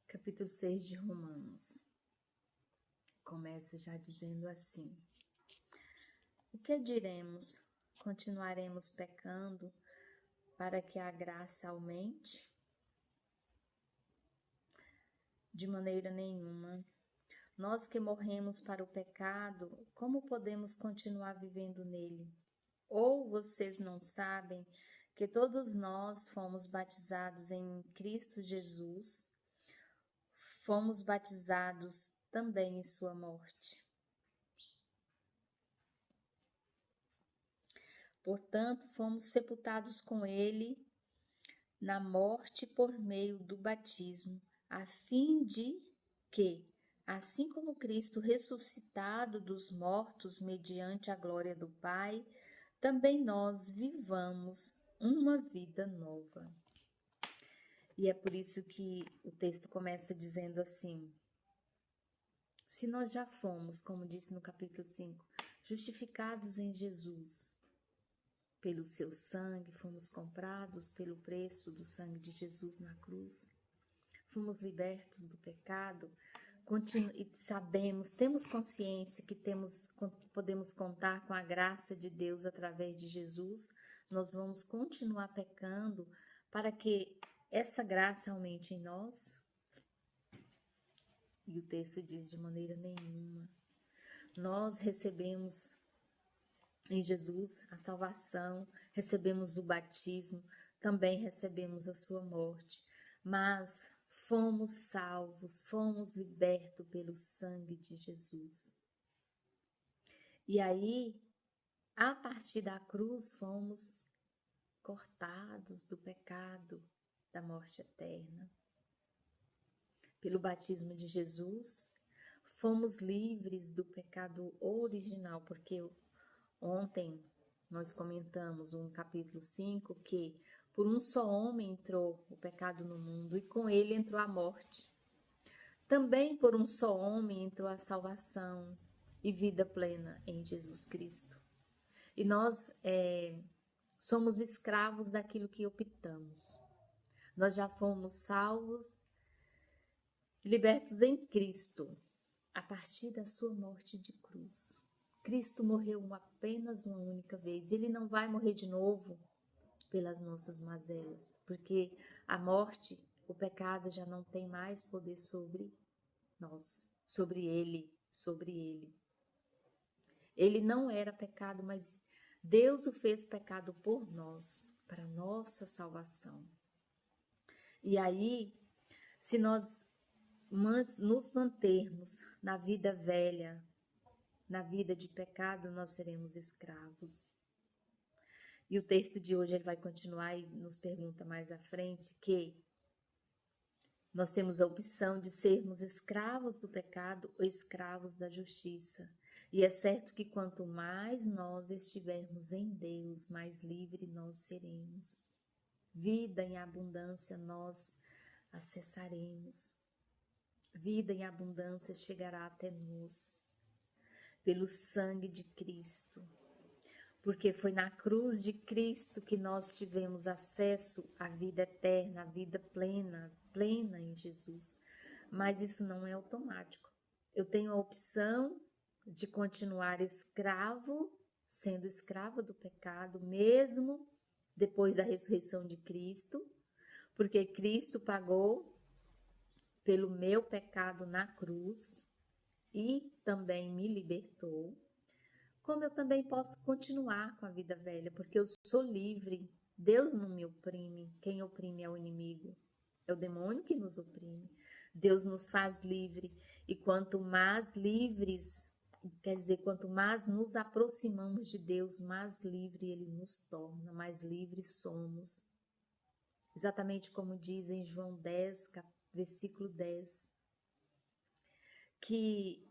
Capítulo 6 de Romanos. Começa já dizendo assim: o que diremos? Continuaremos pecando para que a graça aumente? De maneira nenhuma. Nós que morremos para o pecado, como podemos continuar vivendo nele? Ou vocês não sabem que todos nós fomos batizados em Cristo Jesus, fomos batizados também em sua morte? Portanto, fomos sepultados com ele na morte por meio do batismo, a fim de que, assim como Cristo ressuscitado dos mortos mediante a glória do Pai, também nós vivamos uma vida nova. E é por isso que o texto começa dizendo assim: se nós já fomos, como disse no capítulo 5, justificados em Jesus, pelo seu sangue, fomos comprados pelo preço do sangue de Jesus na cruz. Fomos libertos do pecado. E sabemos, temos consciência que podemos contar com a graça de Deus através de Jesus. Nós vamos continuar pecando para que essa graça aumente em nós? E o texto diz: de maneira nenhuma. Nós recebemos em Jesus a salvação, recebemos o batismo, também recebemos a sua morte, mas fomos salvos, fomos libertos pelo sangue de Jesus. E aí, a partir da cruz, fomos cortados do pecado, da morte eterna. Pelo batismo de Jesus, fomos livres do pecado original, porque ontem nós comentamos no capítulo 5 que por um só homem entrou o pecado no mundo e com ele entrou a morte. Também por um só homem entrou a salvação e vida plena em Jesus Cristo. E nós somos escravos daquilo que optamos. Nós já fomos salvos, libertos em Cristo, a partir da sua morte de cruz. Cristo morreu apenas uma única vez. Ele não vai morrer de novo pelas nossas mazelas, porque a morte, o pecado já não tem mais poder sobre nós, sobre ele. Ele não era pecado, mas Deus o fez pecado por nós, para nossa salvação. E aí, se nós nos mantermos na vida velha, na vida de pecado, nós seremos escravos. E o texto de hoje ele vai continuar e nos pergunta mais à frente que nós temos a opção de sermos escravos do pecado ou escravos da justiça. E é certo que quanto mais nós estivermos em Deus, mais livre nós seremos. Vida em abundância nós acessaremos. Vida em abundância chegará até nós. Pelo sangue de Cristo, porque foi na cruz de Cristo que nós tivemos acesso à vida eterna, à vida plena em Jesus. Mas isso não é automático. Eu tenho a opção de continuar escravo, sendo escravo do pecado, mesmo depois da ressurreição de Cristo, porque Cristo pagou pelo meu pecado na cruz e também me libertou, como eu também posso continuar com a vida velha, porque eu sou livre. Deus não me oprime, quem oprime é o inimigo, é o demônio que nos oprime. Deus nos faz livre, e quanto mais livres, quer dizer, quanto mais nos aproximamos de Deus, mais livre Ele nos torna, mais livres somos. Exatamente como diz em João 10, versículo 10, que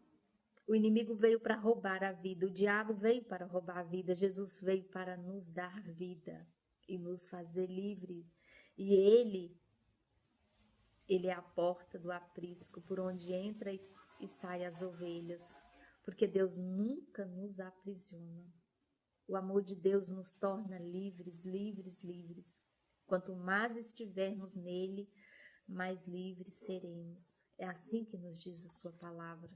o inimigo veio para roubar a vida, o diabo veio para roubar a vida, Jesus veio para nos dar vida e nos fazer livre. E ele é a porta do aprisco, por onde entra e sai as ovelhas, porque Deus nunca nos aprisiona. O amor de Deus nos torna livres. Quanto mais estivermos nele, mais livres seremos. É assim que nos diz a sua palavra.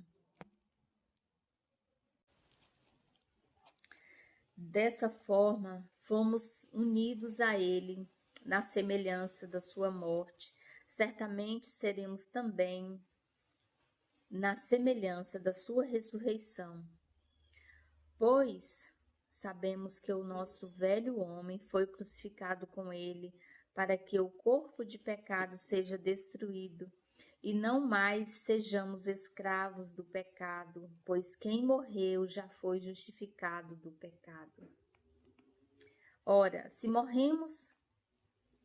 Dessa forma, fomos unidos a Ele na semelhança da sua morte. Certamente seremos também na semelhança da sua ressurreição. Pois sabemos que o nosso velho homem foi crucificado com ele, para que o corpo de pecado seja destruído, e não mais sejamos escravos do pecado, pois quem morreu já foi justificado do pecado. Ora, se morremos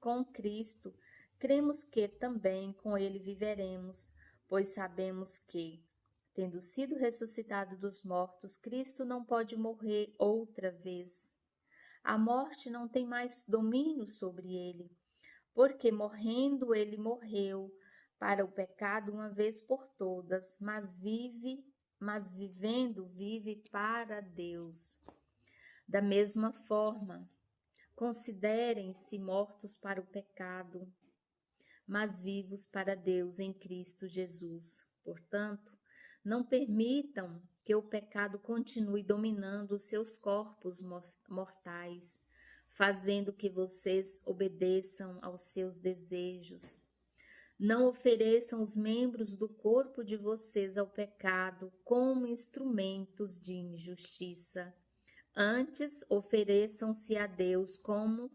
com Cristo, cremos que também com ele viveremos, pois sabemos que, tendo sido ressuscitado dos mortos, Cristo não pode morrer outra vez. A morte não tem mais domínio sobre ele, porque morrendo ele morreu para o pecado uma vez por todas, mas vivendo vive para Deus. Da mesma forma, considerem-se mortos para o pecado, mas vivos para Deus em Cristo Jesus. Portanto, não permitam que o pecado continue dominando os seus corpos mortais, fazendo que vocês obedeçam aos seus desejos. Não ofereçam os membros do corpo de vocês ao pecado como instrumentos de injustiça. Antes, ofereçam-se a Deus como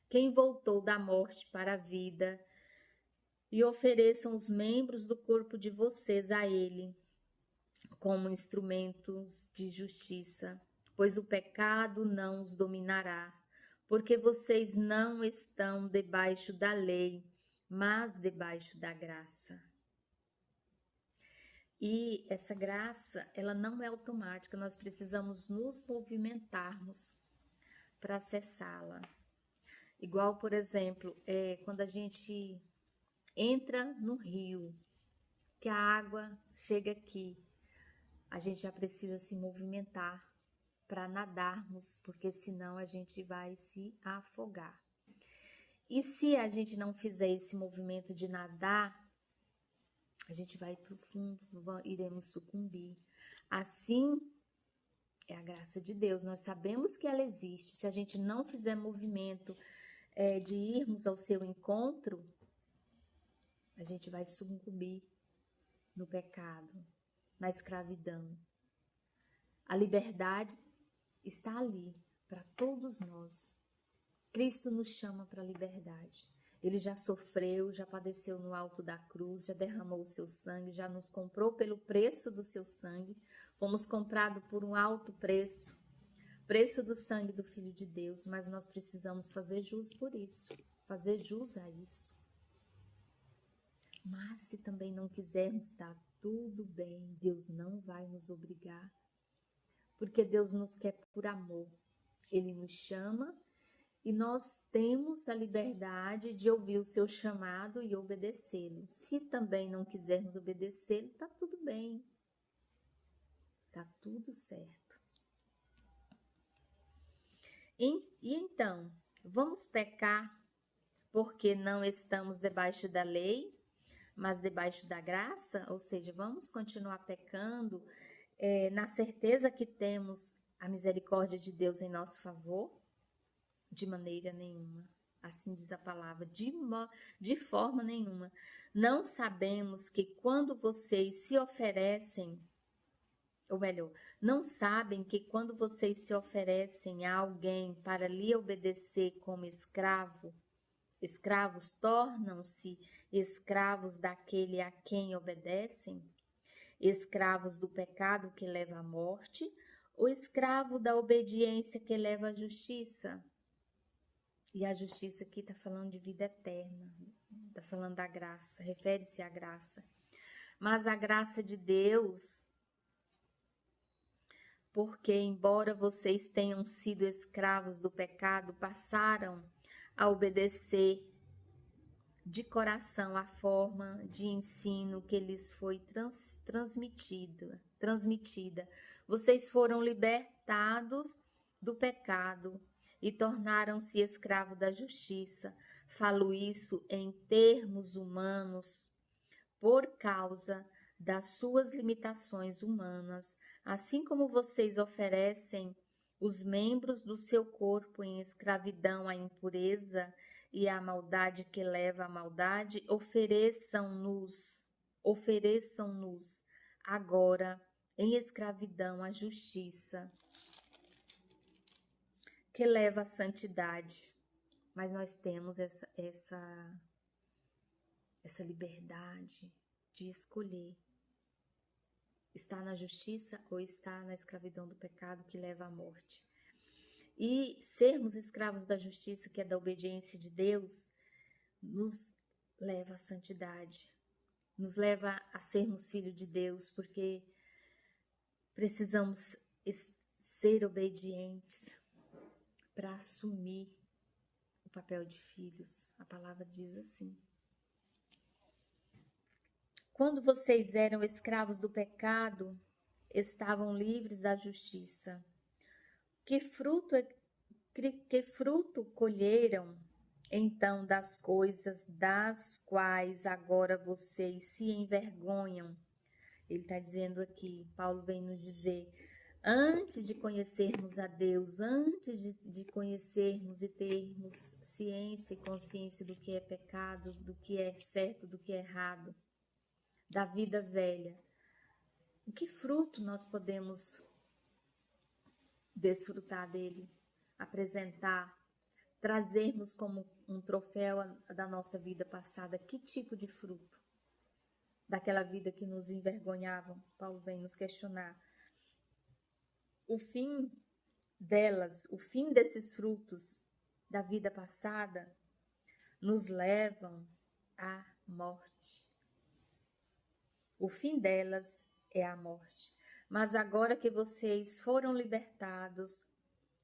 quem voltou da morte para a vida, e ofereçam os membros do corpo de vocês a Ele como instrumentos de justiça, pois o pecado não os dominará, porque vocês não estão debaixo da lei, mas debaixo da graça. E essa graça, ela não é automática, nós precisamos nos movimentarmos para acessá-la. Igual, por exemplo, quando a gente entra no rio, que a água chega aqui, a gente já precisa se movimentar para nadarmos, porque senão a gente vai se afogar. E se a gente não fizer esse movimento de nadar, a gente vai para o fundo, iremos sucumbir. Assim é a graça de Deus, nós sabemos que ela existe. Se a gente não fizer movimento de irmos ao seu encontro, a gente vai sucumbir no pecado, na escravidão. A liberdade está ali para todos nós. Cristo nos chama para a liberdade. Ele já sofreu, já padeceu no alto da cruz, já derramou o seu sangue, já nos comprou pelo preço do seu sangue. Fomos comprados por um alto preço, preço do sangue do Filho de Deus, mas nós precisamos fazer jus por isso, fazer jus a isso. Mas se também não quisermos, tá tudo bem, Deus não vai nos obrigar, porque Deus nos quer por amor. Ele nos chama e nós temos a liberdade de ouvir o seu chamado e obedecê-lo. Se também não quisermos obedecê-lo, tá tudo bem, tá tudo certo. E então, vamos pecar porque não estamos debaixo da lei, mas debaixo da graça? Ou seja, vamos continuar pecando na certeza que temos a misericórdia de Deus em nosso favor? De maneira nenhuma. Assim diz a palavra, de forma nenhuma. Não sabemos que quando vocês se oferecem, ou melhor, não sabem que quando vocês se oferecem a alguém para lhe obedecer como escravos tornam-se escravos daquele a quem obedecem? Escravos do pecado que leva à morte, ou escravo da obediência que leva à justiça? E a justiça aqui está falando de vida eterna, está falando da graça, refere-se à graça. Mas a graça de Deus, porque embora vocês tenham sido escravos do pecado, passaram a obedecer de coração a forma de ensino que lhes foi transmitida. Vocês foram libertados do pecado e tornaram-se escravos da justiça. Falo isso em termos humanos por causa das suas limitações humanas, assim como vocês oferecem os membros do seu corpo em escravidão à impureza e à maldade que leva à maldade, ofereçam-nos agora em escravidão à justiça que leva à santidade. Mas nós temos essa liberdade de escolher estar na justiça ou estar na escravidão do pecado que leva à morte. E sermos escravos da justiça, que é da obediência de Deus, nos leva à santidade, nos leva a sermos filhos de Deus, porque precisamos ser obedientes para assumir o papel de filhos. A palavra diz assim: quando vocês eram escravos do pecado, estavam livres da justiça. Que fruto colheram, então, das coisas das quais agora vocês se envergonham? Ele está dizendo aqui, Paulo vem nos dizer, antes de conhecermos a Deus, antes de conhecermos e termos ciência e consciência do que é pecado, do que é certo, do que é errado, da vida velha, o que fruto nós podemos desfrutar dele, apresentar, trazermos como um troféu da nossa vida passada? Que tipo de fruto? Daquela vida que nos envergonhava, Paulo vem nos questionar. O fim delas, o fim desses frutos da vida passada, nos levam à morte. O fim delas é a morte. Mas agora que vocês foram libertados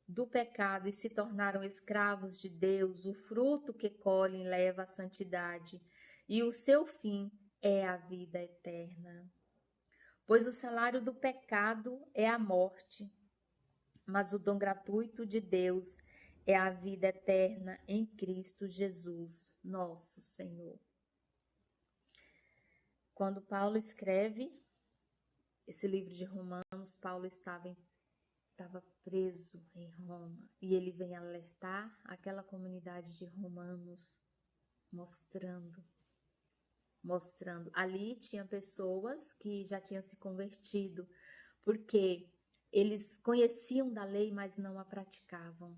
do pecado e se tornaram escravos de Deus, o fruto que colhem leva à santidade, e o seu fim é a vida eterna. Pois o salário do pecado é a morte, mas o dom gratuito de Deus é a vida eterna em Cristo Jesus, nosso Senhor. Quando Paulo escreve esse livro de Romanos, Paulo estava preso em Roma, e ele vem alertar aquela comunidade de romanos, mostrando. Ali tinha pessoas que já tinham se convertido, porque eles conheciam da lei, mas não a praticavam.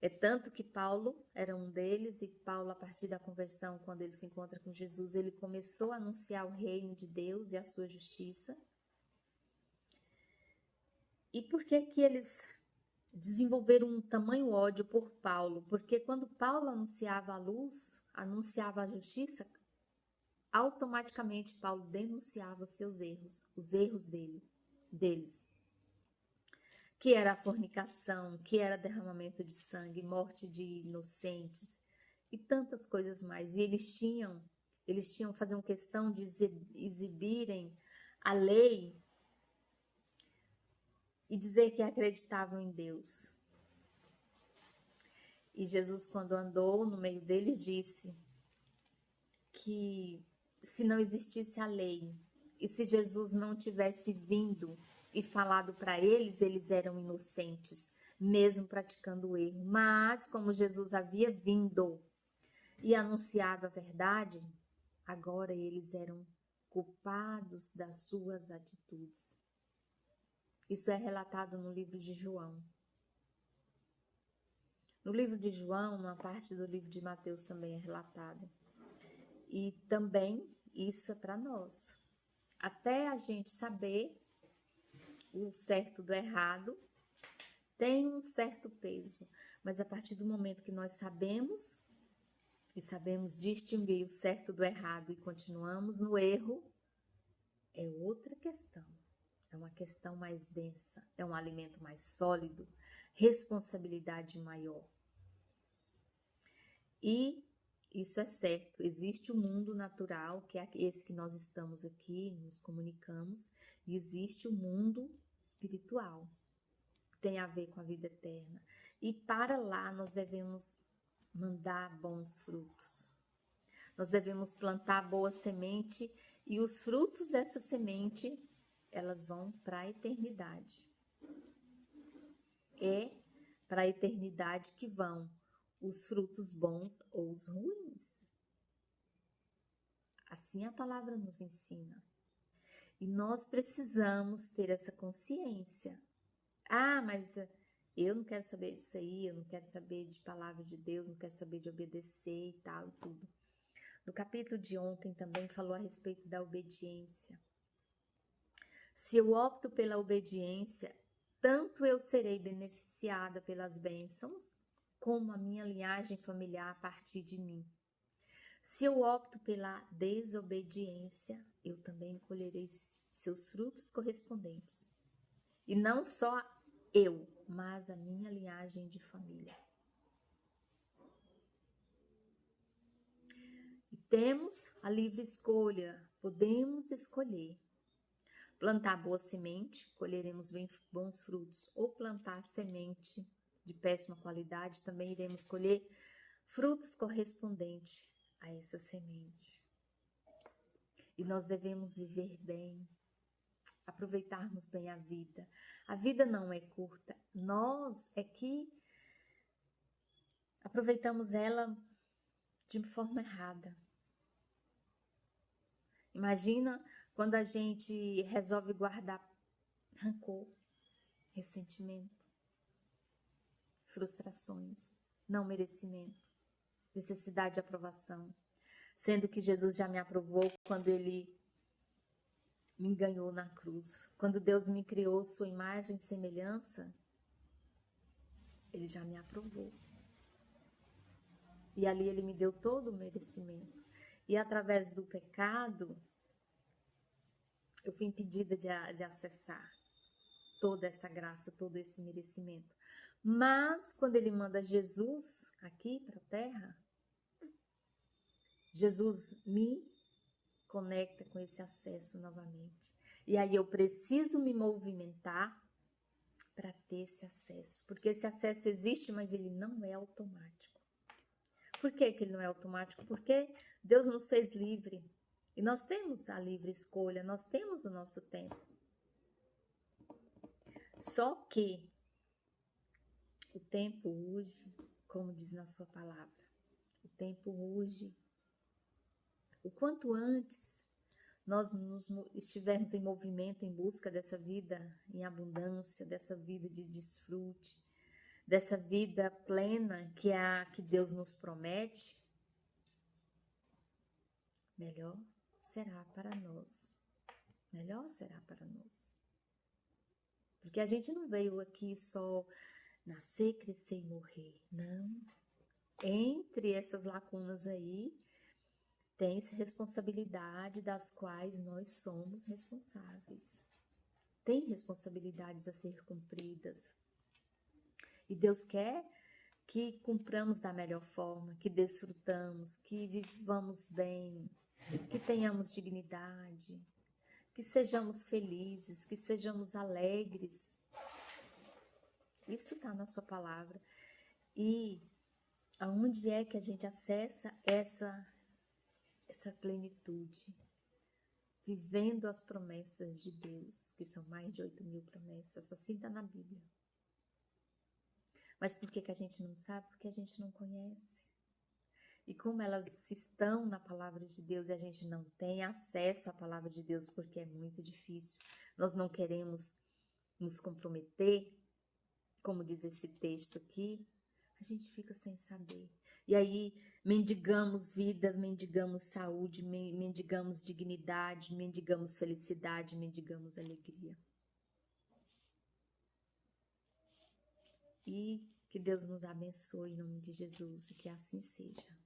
É tanto que Paulo era um deles, e Paulo, a partir da conversão, quando ele se encontra com Jesus, ele começou a anunciar o reino de Deus e a sua justiça. E por que que eles desenvolveram um tamanho ódio por Paulo? Porque quando Paulo anunciava a luz, anunciava a justiça, automaticamente Paulo denunciava os seus erros, os erros deles. Que era a fornicação, que era derramamento de sangue, morte de inocentes e tantas coisas mais. E eles tinham faziam questão de exibirem a lei e dizer que acreditavam em Deus. E Jesus, quando andou no meio deles, disse que se não existisse a lei, e se Jesus não tivesse vindo e falado para eles, eles eram inocentes, mesmo praticando o erro. Mas, como Jesus havia vindo e anunciado a verdade, agora eles eram culpados das suas atitudes. Isso é relatado no livro de João. No livro de João, uma parte do livro de Mateus também é relatado. E também isso é para nós. Até a gente saber o certo do errado, tem um certo peso. Mas a partir do momento que nós sabemos, e sabemos distinguir o certo do errado e continuamos no erro, é outra questão. É uma questão mais densa, é um alimento mais sólido, responsabilidade maior. E isso é certo, existe o mundo natural, que é esse que nós estamos aqui, nos comunicamos, e existe o mundo espiritual, que tem a ver com a vida eterna. E para lá nós devemos mandar bons frutos. Nós devemos plantar boa semente e os frutos dessa semente, elas vão para a eternidade. É para a eternidade que vão os frutos bons ou os ruins. Assim a palavra nos ensina. E nós precisamos ter essa consciência. Ah, mas eu não quero saber disso aí, eu não quero saber de palavra de Deus, não quero saber de obedecer e tal e tudo. No capítulo de ontem também falou a respeito da obediência. Se eu opto pela obediência, tanto eu serei beneficiada pelas bênçãos, como a minha linhagem familiar a partir de mim. Se eu opto pela desobediência, eu também colherei seus frutos correspondentes. E não só eu, mas a minha linhagem de família. E temos a livre escolha, podemos escolher. Plantar boa semente, colheremos bons frutos. Ou plantar semente de péssima qualidade, também iremos colher frutos correspondentes a essa semente. E nós devemos viver bem, aproveitarmos bem a vida. A vida não é curta, nós é que aproveitamos ela de forma errada. Imagina quando a gente resolve guardar rancor, ressentimento, frustrações, não merecimento, necessidade de aprovação, sendo que Jesus já me aprovou quando ele me ganhou na cruz. Quando Deus me criou sua imagem e semelhança, ele já me aprovou. E ali ele me deu todo o merecimento. E através do pecado, eu fui impedida de acessar toda essa graça, todo esse merecimento. Mas quando ele manda Jesus aqui para a terra, Jesus me conecta com esse acesso novamente. E aí eu preciso me movimentar para ter esse acesso. Porque esse acesso existe, mas ele não é automático. Por que ele não é automático? Porque Deus nos fez livre. E nós temos a livre escolha, nós temos o nosso tempo. Só que o tempo urge, como diz na sua palavra. O tempo urge. O quanto antes nós estivermos em movimento em busca dessa vida em abundância, dessa vida de desfrute, dessa vida plena que é a que Deus nos promete, melhor será para nós. Melhor será para nós. Porque a gente não veio aqui só nascer, crescer e morrer. Não. Entre essas lacunas aí, tem-se responsabilidade das quais nós somos responsáveis. Tem responsabilidades a ser cumpridas. E Deus quer que cumpramos da melhor forma, que desfrutamos, que vivamos bem, que tenhamos dignidade, que sejamos felizes, que sejamos alegres. Isso está na sua palavra. E aonde é que a gente acessa essa plenitude? Vivendo as promessas de Deus, que são mais de 8.000 promessas, assim está na Bíblia. Mas por que a gente não sabe? Porque a gente não conhece. E como elas estão na palavra de Deus e a gente não tem acesso à palavra de Deus porque é muito difícil, nós não queremos nos comprometer, como diz esse texto aqui, a gente fica sem saber. E aí mendigamos vida, mendigamos saúde, mendigamos dignidade, mendigamos felicidade, mendigamos alegria. E que Deus nos abençoe em nome de Jesus e que assim seja.